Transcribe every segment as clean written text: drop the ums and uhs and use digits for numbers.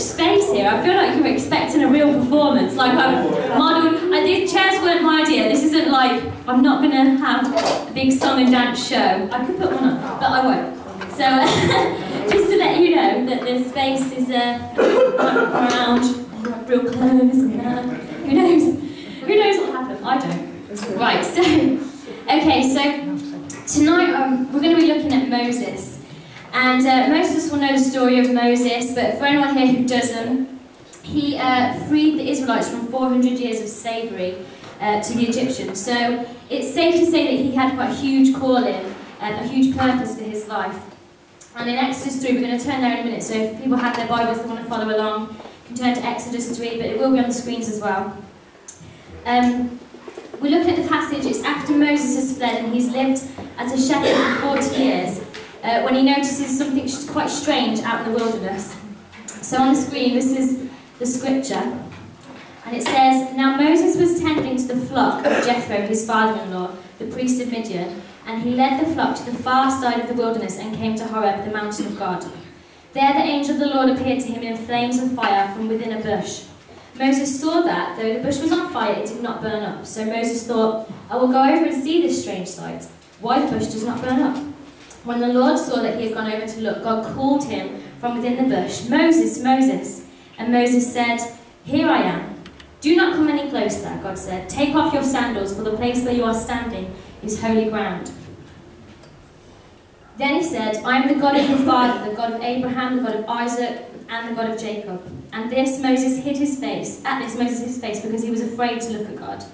space here. I feel like you're expecting a real performance. Like I'm modelled. These chairs weren't my idea. This isn't like, I'm not going to have a big song and dance show. I could put one on, but I won't. So just to let you know that the space is around, real close. Who knows? Who knows what happened? I don't. Right, so, okay, so tonight we're going to be looking at Moses. And most of us will know the story of Moses, but for anyone here who doesn't, he freed the Israelites from 400 years of slavery to the Egyptians. So it's safe to say that he had quite a huge calling and a huge purpose for his life. And in Exodus 3, we're going to turn there in a minute, so if people have their Bibles they want to follow along, you can turn to Exodus 3, but it will be on the screens as well. We're looking at the passage. It's after Moses has fled and he's lived as a shepherd for 40 years. When he notices something quite strange out in the wilderness. So on the screen, this is the scripture. And it says, "Now Moses was tending to the flock of Jethro, his father-in-law, the priest of Midian, and he led the flock to the far side of the wilderness and came to Horeb, the mountain of God. There the angel of the Lord appeared to him in flames of fire from within a bush. Moses saw that, though the bush was on fire, it did not burn up. So Moses thought, I will go over and see this strange sight, why the bush does not burn up. When the Lord saw that he had gone over to look, God called him from within the bush, Moses, Moses. And Moses said, Here I am. Do not come any closer, God said. Take off your sandals, for the place where you are standing is holy ground. Then he said, I am the God of your father, the God of Abraham, the God of Isaac, and the God of Jacob. And Moses hid his face because he was afraid to look at God.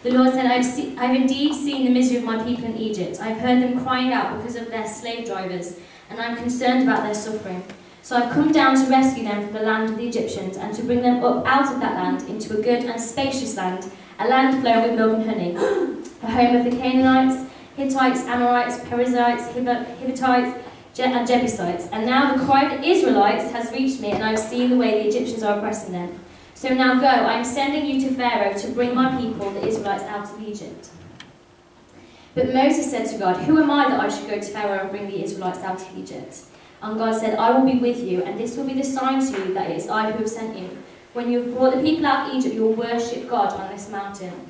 The Lord said, I have indeed seen the misery of my people in Egypt. I have heard them crying out because of their slave drivers, and I am concerned about their suffering. So I have come down to rescue them from the land of the Egyptians, and to bring them up out of that land into a good and spacious land, a land flowing with milk and honey, the home of the Canaanites, Hittites, Amorites, Perizzites, Hivites, and Jebusites. And now the cry of the Israelites has reached me, and I have seen the way the Egyptians are oppressing them. So now go, I am sending you to Pharaoh to bring my people, the Israelites, out of Egypt. But Moses said to God, Who am I that I should go to Pharaoh and bring the Israelites out of Egypt? And God said, I will be with you, and this will be the sign to you that it is I who have sent you. When you have brought the people out of Egypt, you will worship God on this mountain.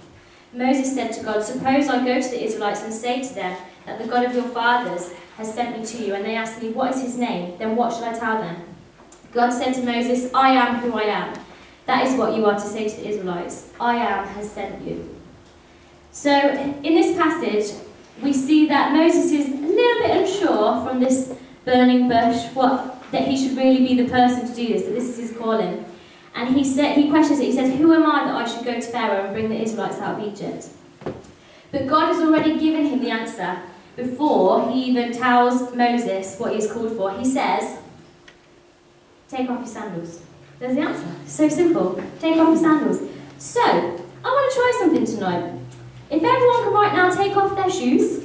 Moses said to God, Suppose I go to the Israelites and say to them that the God of your fathers has sent me to you, and they ask me, What is his name? Then what shall I tell them? God said to Moses, I am who I am. That is what you are to say to the Israelites. I am has sent you. So in this passage, we see that Moses is a little bit unsure from this burning bush that he should really be the person to do this, that this is his calling. And he questions it. He says, Who am I that I should go to Pharaoh and bring the Israelites out of Egypt? But God has already given him the answer before he even tells Moses what he's called for. He says, Take off your sandals. There's the answer. So simple. Take off your sandals. So, I want to try something tonight. If everyone can right now take off their shoes,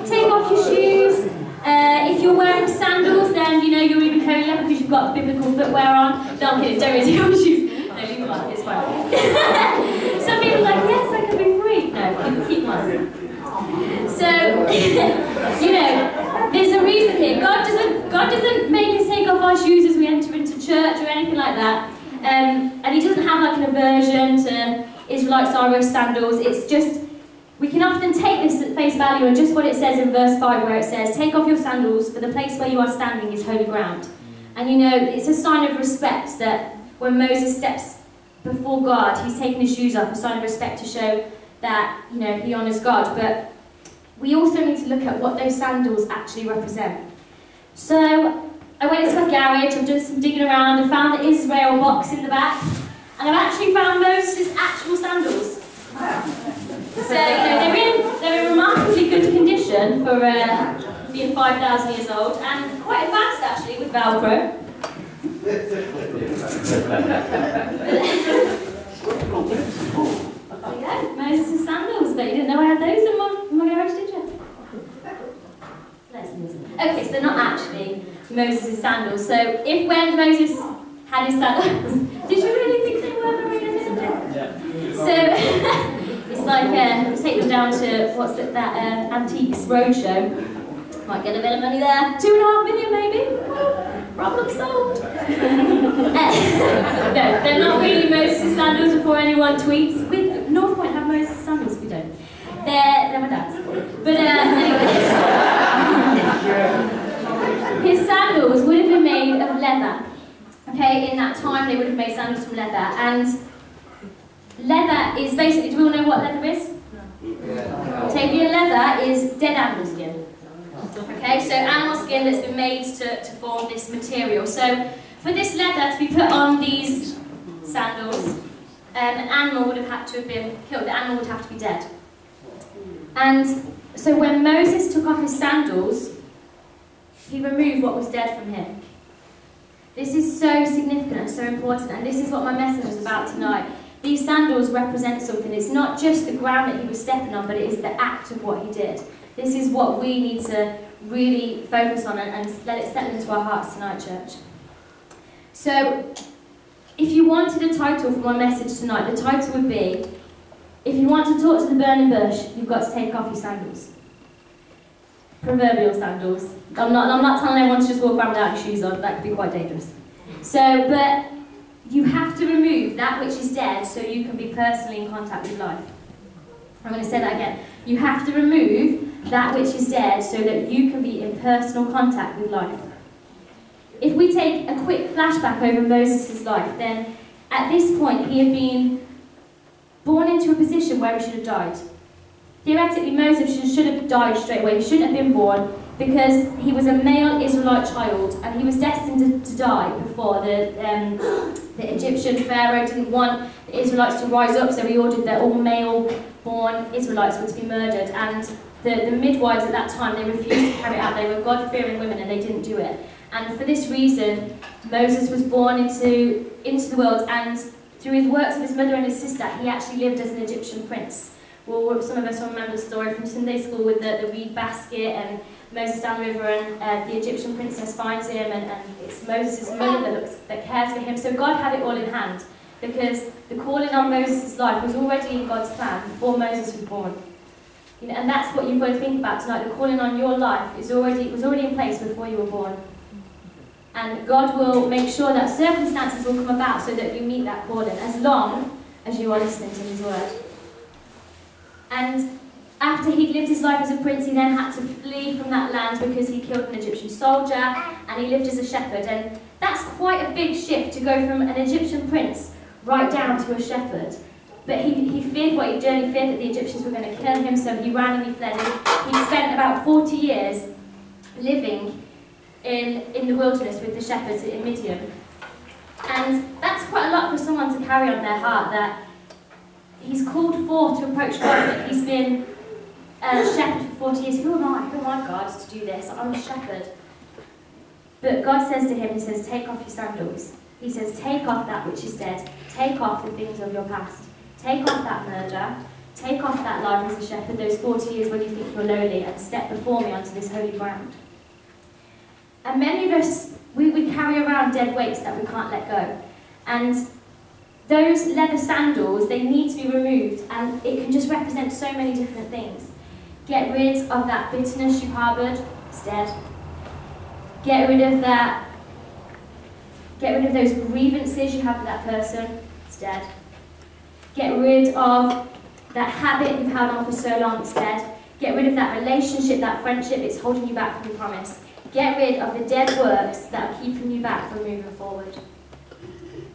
take off your shoes. If you're wearing sandals, then you know you're even holier because you've got biblical footwear on. No, I'm kidding, don't really take off your shoes. No, leave them on, it's fine. Some people are like, yes, I can be free. No, keep them on. So, you know, there's a reason here. God doesn't make us take off our shoes as we enter into church or anything like that. And he doesn't have like an aversion to Israelites are wearing sandals. It's just, we can often take this at face value and just what it says in verse 5 where it says, Take off your sandals, for the place where you are standing is holy ground. And you know, it's a sign of respect that when Moses steps before God, he's taking his shoes off, a sign of respect to show that, you know, he honours God. But we also need to look at what those sandals actually represent. So, I went into my garage, I've done some digging around, I found the Israel box in the back, and I've actually found Moses' actual sandals. So, you know, they're in remarkably good condition for being 5,000 years old, and quite advanced actually with Velcro. There you go, Moses' sandals, but you didn't know I had those in my garage, did you? Okay, so they're not actually Moses' sandals. So when Moses had his sandals, did you really think they were Marina's sandals? Yeah. So it's like take them down to that Antiques Roadshow. Might get a bit of money there. 2.5 million maybe. Problem solved. They're not really Moses' sandals before anyone tweets. North Point have Moses' sandals, we don't. They're my dad's. But anyway. His sandals would have been made of leather. Okay, in that time they would have made sandals from leather. And leather is basically, do we all know what leather is? Tapian leather is dead animal skin. Okay, so animal skin that's been made to form this material. So for this leather to be put on these sandals, an animal would have had to have been killed. The animal would have to be dead. And so when Moses took off his sandals, he removed what was dead from him. This is so significant and so important, and this is what my message is about tonight. These sandals represent something. It's not just the ground that he was stepping on, but it is the act of what he did. This is what we need to really focus on and let it settle into our hearts tonight, church. So, if you wanted a title for my message tonight, the title would be, if you want to talk to the burning bush, you've got to take off your sandals. Proverbial sandals. I'm not telling everyone to just walk around without your shoes on. That could be quite dangerous. So, but you have to remove that which is dead so you can be personally in contact with life. I'm going to say that again. You have to remove that which is dead so that you can be in personal contact with life. If we take a quick flashback over Moses' life, then at this point he had been born into a position where he should have died. Theoretically, Moses should have died straight away. He shouldn't have been born because he was a male Israelite child and he was destined to die before the Egyptian Pharaoh didn't want the Israelites to rise up, so he ordered that all male-born Israelites were to be murdered. And the midwives at that time, they refused to carry it out. They were God-fearing women and they didn't do it. And for this reason, Moses was born into the world, and through his works of his mother and his sister, he actually lived as an Egyptian prince. Well, some of us will remember the story from Sunday school with the reed basket and Moses down the river, and the Egyptian princess finds him, and it's Moses' mother that cares for him. So God had it all in hand, because the calling on Moses' life was already in God's plan before Moses was born. You know, and that's what you've got to think about tonight. The calling on your life was already in place before you were born. And God will make sure that circumstances will come about so that you meet that calling, as long as you are listening to His word. And after he'd lived his life as a prince, he then had to flee from that land because he killed an Egyptian soldier, and he lived as a shepherd. And that's quite a big shift to go from an Egyptian prince right down to a shepherd. But he feared what he'd done. He feared that the Egyptians were going to kill him, so he ran and he fled. He spent about 40 years living in the wilderness with the shepherds in Midian. And that's quite a lot for someone to carry on their heart, that he's called forth to approach God, but he's been a shepherd for 40 years. Who am I? Who am I, God, to do this? I'm a shepherd. But God says to him, he says, take off your sandals. He says, take off that which is dead. Take off the things of your past. Take off that murder. Take off that life as a shepherd, those 40 years when you think you're lowly, and step before me onto this holy ground. And many of us, we carry around dead weights that we can't let go. And those leather sandals, they need to be removed, and it can just represent so many different things. Get rid of that bitterness you harboured, it's dead. Get rid of those grievances you have with that person, it's dead. Get rid of that habit you've held on for so long, it's dead. Get rid of that relationship, that friendship, it's holding you back from your promise. Get rid of the dead works that are keeping you back from moving forward.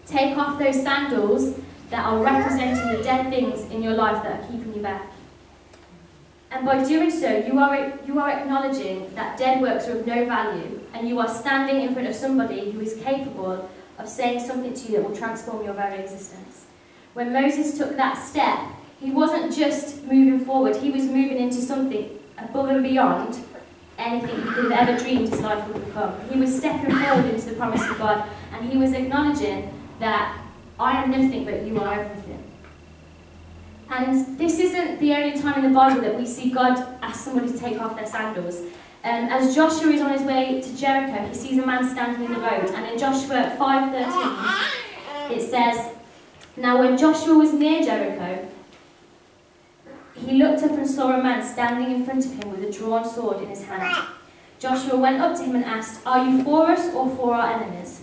Take off those sandals that are representing the dead things in your life that are keeping you back. And by doing so, you are acknowledging that dead works are of no value, and you are standing in front of somebody who is capable of saying something to you that will transform your very existence. When Moses took that step, he wasn't just moving forward, he was moving into something above and beyond anything he could have ever dreamed his life would become. He was stepping forward into the promise of God, and he was acknowledging that I am nothing but you are everything. And this isn't the only time in the Bible that we see God ask somebody to take off their sandals. As Joshua is on his way to Jericho, he sees a man standing in the road, and in Joshua 5:13 it says, now when Joshua was near Jericho, he looked up and saw a man standing in front of him with a drawn sword in his hand. Joshua went up to him and asked, are you for us or for our enemies?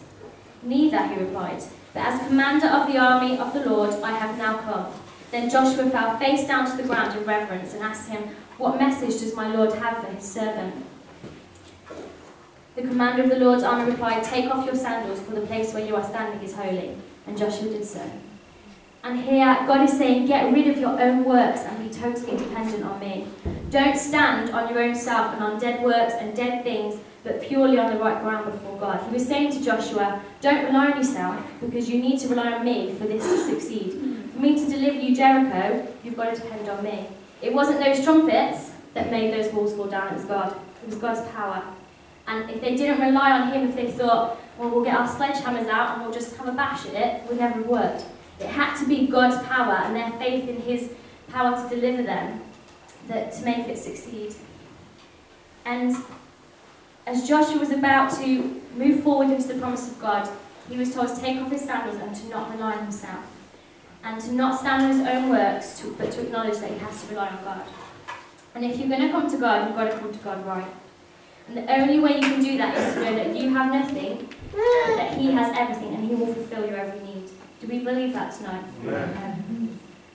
Neither, he replied, but as commander of the army of the Lord, I have now come. Then Joshua fell face down to the ground in reverence and asked him, what message does my Lord have for his servant? The commander of the Lord's army replied, take off your sandals, for the place where you are standing is holy. And Joshua did so. And here, God is saying, get rid of your own works and be totally dependent on me. Don't stand on your own self and on dead works and dead things, but purely on the right ground before God. He was saying to Joshua, don't rely on yourself, because you need to rely on me for this to succeed. For me to deliver you Jericho, you've got to depend on me. It wasn't those trumpets that made those walls fall down, it was God. It was God's power. And if they didn't rely on him, if they thought, well, we'll get our sledgehammers out and we'll just have a bash at it, it would never have worked. It had to be God's power and their faith in his power to deliver them to make it succeed. And as Joshua was about to move forward into the promise of God, he was told to take off his sandals and to not rely on himself. And to not stand on his own works, but to acknowledge that he has to rely on God. And if you're going to come to God, you've got to come to God right. And the only way you can do that is to know that you have nothing, but that he has everything, and he will fulfill your every need. Do we believe that tonight? Yeah.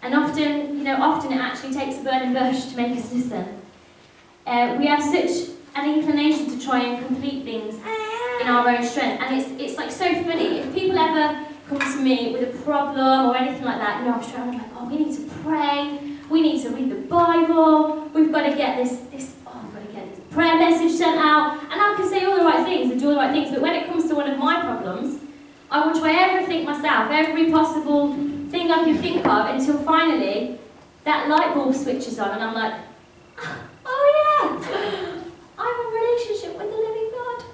And often it actually takes a burning bush to make us listen. We have such an inclination to try and complete things in our own strength, and it's like so funny. If people ever come to me with a problem or anything like that, I'm straight on, I'm like, oh, we need to pray, we need to read the Bible, we've got to get this prayer message sent out, and I can say all the right things and do all the right things, but when it comes to one of my problems, I will try everything myself, every possible thing I can think of, until finally that light bulb switches on and I'm like, oh yeah, I'm in a relationship with the living God.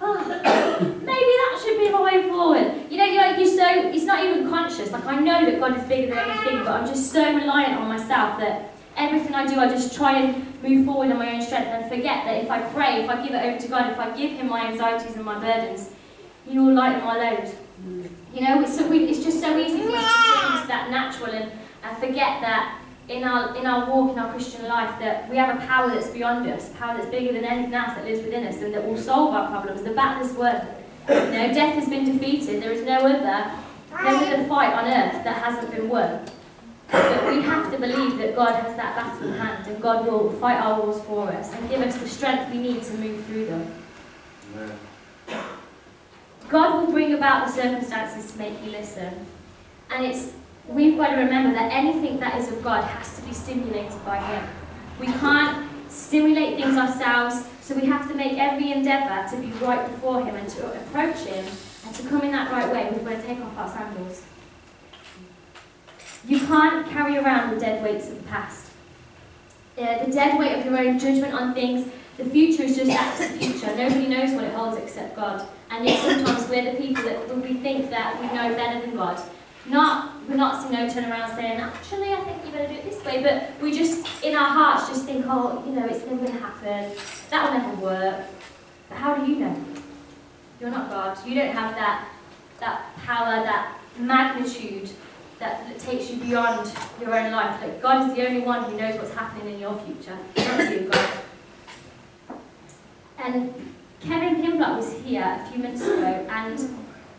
Oh, maybe that should be my way forward. It's not even conscious. Like, I know that God is bigger than everything, but I'm just so reliant on myself that everything I do, I just try and move forward on my own strength and forget that if I pray, if I give it over to God, if I give him my anxieties and my burdens, he will lighten my load. It's just so easy for us to get into that natural and forget that in our walk, in our Christian life, that we have a power that's beyond us, a power that's bigger than anything else that lives within us and that will solve our problems. The battle is won. Death has been defeated. There is no other fight on earth that hasn't been won. But we have to believe that God has that battle in hand and God will fight our wars for us and give us the strength we need to move through them. Amen. God will bring about the circumstances to make you listen. And we've got to remember that anything that is of God has to be stimulated by him. We can't stimulate things ourselves, so we have to make every endeavour to be right before him and to approach him, and to come in that right way, we've got to take off our sandals. You can't carry around the dead weights of the past. The dead weight of your own judgment on things. The future is just that's the future. Nobody knows what it holds except God. And yet sometimes we're the people that we think that we know better than God. We're not turn around saying, actually, I think you better do it this way, but we just, in our hearts, just think, oh, it's never going to happen. That will never work. But how do you know? You're not God. You don't have that power, that magnitude that takes you beyond your own life. Like, God is the only one who knows what's happening in your future. Not you, God. And Kevin Pimblock was here a few minutes ago, and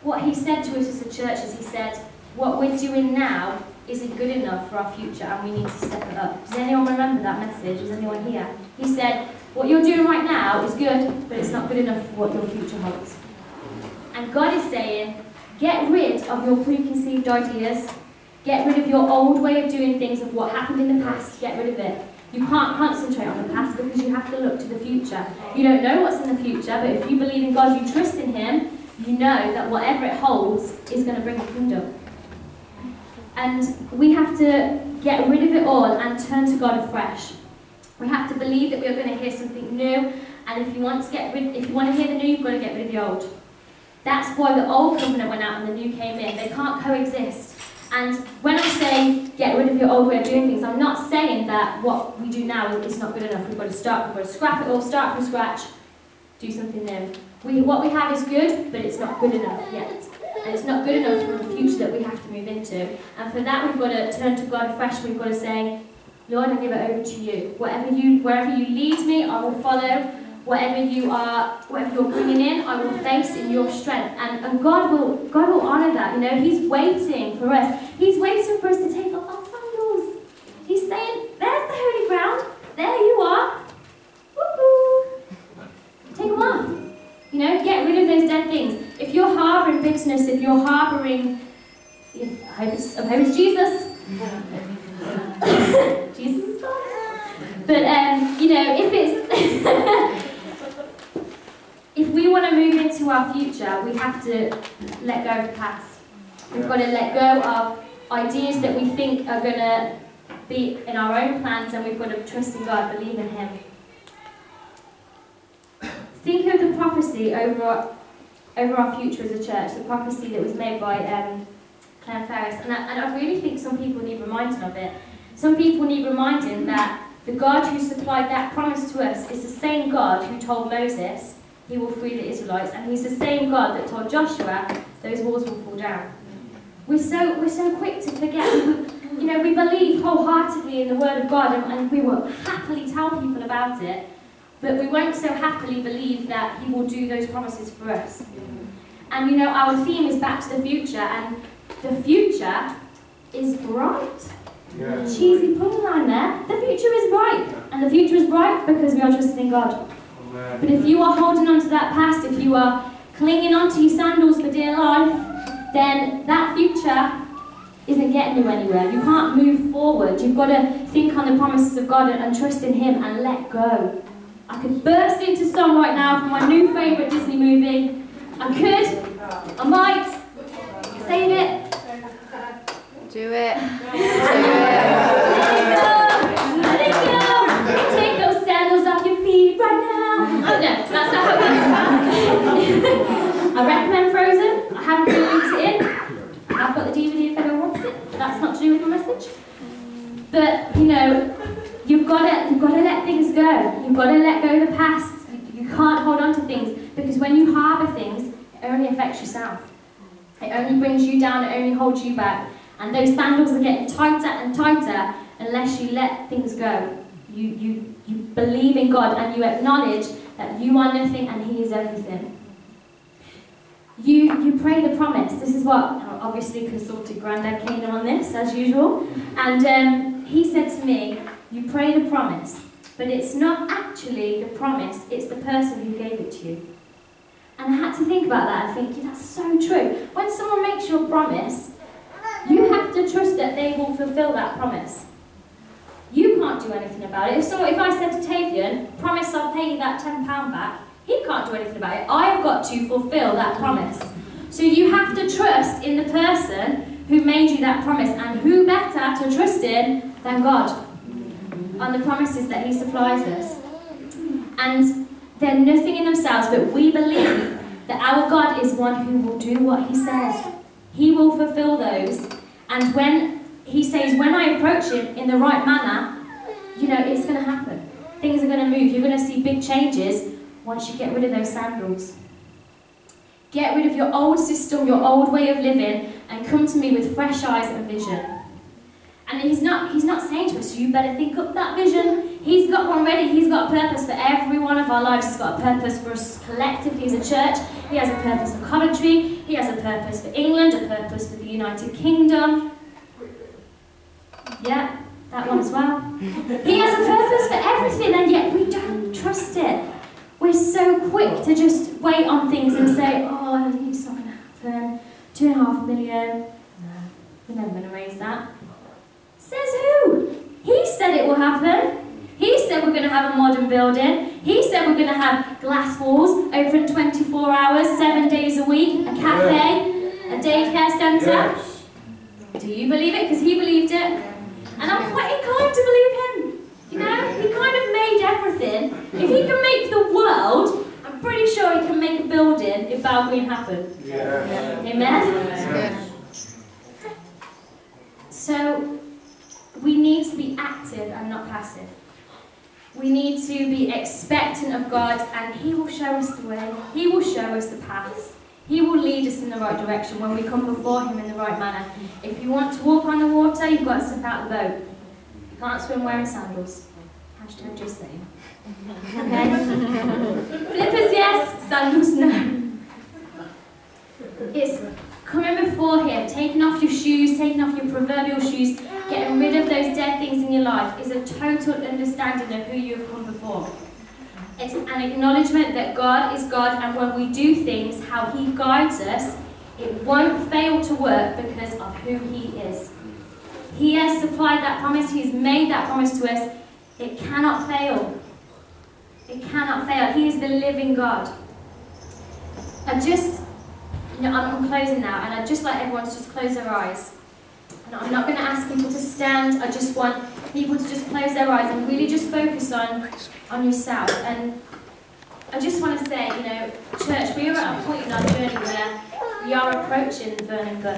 what he said to us as a church is he said, what we're doing now isn't good enough for our future and we need to step it up. Does anyone remember that message? Is anyone here? He said, what you're doing right now is good, but it's not good enough for what your future holds. And God is saying, get rid of your preconceived ideas, get rid of your old way of doing things, of what happened in the past, get rid of it. You can't concentrate on the past because you have to look to the future. You don't know what's in the future, but if you believe in God, you trust in him, you know that whatever it holds is going to bring the kingdom. And we have to get rid of it all and turn to God afresh. We have to believe that we are going to hear something new, and if you want to hear the new, you've got to get rid of the old. That's why the old covenant went out and the new came in. They can't coexist. And when I say get rid of your old way of doing things, I'm not saying that what we do now is not good enough. We've got to scrap it all, start from scratch, do something new. What we have is good, but it's not good enough yet. And it's not good enough for the future that we have to move into. And for that, we've got to turn to God afresh. We've got to say, Lord, I give it over to you. Wherever you lead me, I will follow. Whatever you're bringing in, I will face in your strength. And God will honour that. You know, He's waiting for us. He's waiting for us to take off our sandals. He's saying, there's the holy ground. There you are. Woo-hoo. Take them off. You know, get rid of those dead things. If you're harbouring bitterness, if you're harbouring, I hope it's Jesus. Jesus is fine. But, you know, if it's... if we want to move into our future, we have to let go of the past. We've got to let go of ideas that we think are going to be in our own plans, and we've got to trust in God, believe in Him. Think of the prophecy over our future as a church, the prophecy that was made by Claire Ferris, and I really think some people need reminding of it. Some people need reminding that the God who supplied that promise to us is the same God who told Moses He will free the Israelites, and He's the same God that told Joshua those walls will fall down. We're so quick to forget. You know, we believe wholeheartedly in the Word of God, and we will happily tell people about it, but we won't so happily believe that He will do those promises for us. And you know, our theme is back to the future, and the future is bright. Yeah. Cheesy punchline there. The future is bright, and the future is bright because we are trusting in God. Amen. But if you are holding on to that past, if you are clinging on to your sandals for dear life, then that future isn't getting you anywhere. You can't move forward. You've got to think on the promises of God and trust in Him and let go. I could burst into song right now from my new favourite Disney movie. I could. I might. Save it. Do it. Let it go. Take those sandals off your feet right now. Oh no, that's not how it goes. I recommend Frozen. I haven't really it in. I've got the DVD if anyone wants it. That's not to do with my message. But you know, you've got to let things go. You've got to let go of the past. You can't hold on to things, because when you harbour things, it only affects yourself. It only brings you down. It only holds you back. And those sandals are getting tighter and tighter unless you let things go. You believe in God and you acknowledge that you are nothing and He is everything. You pray the promise. This is what, I obviously consulted Grandad Cana on this, as usual. And he said to me, you pray the promise, but it's not actually the promise, it's the person who gave it to you. And I had to think about that and think, yeah, that's so true. When someone makes you a promise, you have to trust that they will fulfill that promise. You can't do anything about it. If I said to Tavian, promise I'll pay you that £10 back, he can't do anything about it. I've got to fulfill that promise. So you have to trust in the person who made you that promise, and who better to trust in than God on the promises that He supplies us. And they're nothing in themselves, but we believe that our God is one who will do what He says. He will fulfill those. And when He says, when I approach Him in the right manner, you know, it's going to happen. Things are going to move. You're going to see big changes once you get rid of those sandals. Get rid of your old system, your old way of living, and come to me with fresh eyes and vision. And He's not saying to us, you better think up that vision. He's got one ready. He's got a purpose for every one of our lives. He's got a purpose for us collectively as a church. He has a purpose for Coventry. He has a purpose for England, a purpose for the United Kingdom. Yeah, that one as well. He has a purpose for everything, and yet we don't trust it. We're so quick to just wait on things and say, oh, it's not going to happen. 2.5 million. No, we're never going to raise that. Says who? He said it will happen. He said we're going to have a modern building. He said we're going to have glass walls, open 24 hours, 7 days a week, a cafe, a daycare centre. Yes. Do you believe it? Because he believed it. And I'm quite inclined to believe him. You know, he kind of made everything. If he can make the world, I'm pretty sure he can make a building if Bowel Green happened. Yeah. Amen? Yeah. So, we need to be active and not passive. We need to be expectant of God, and He will show us the way. He will show us the path. He will lead us in the right direction when we come before Him in the right manner. If you want to walk on the water, you've got to step out of the boat. You can't swim wearing sandals. Hashtag just saying. Okay? Flippers yes, sandals no. It's coming before Him, taking off your shoes, taking off your proverbial shoes, getting rid of those dead things in your life is a total understanding of who you have come before. It's an acknowledgement that God is God, and when we do things, how He guides us, it won't fail to work because of who He is. He has supplied that promise. He's made that promise to us. It cannot fail. It cannot fail. He is the living God. I'm closing now, and I'd just like everyone to just close their eyes. And I'm not going to ask people to stand. I just want people to just close their eyes and really just focus on yourself. And I just want to say, church, we are at a point in our journey where we are approaching the burning bush.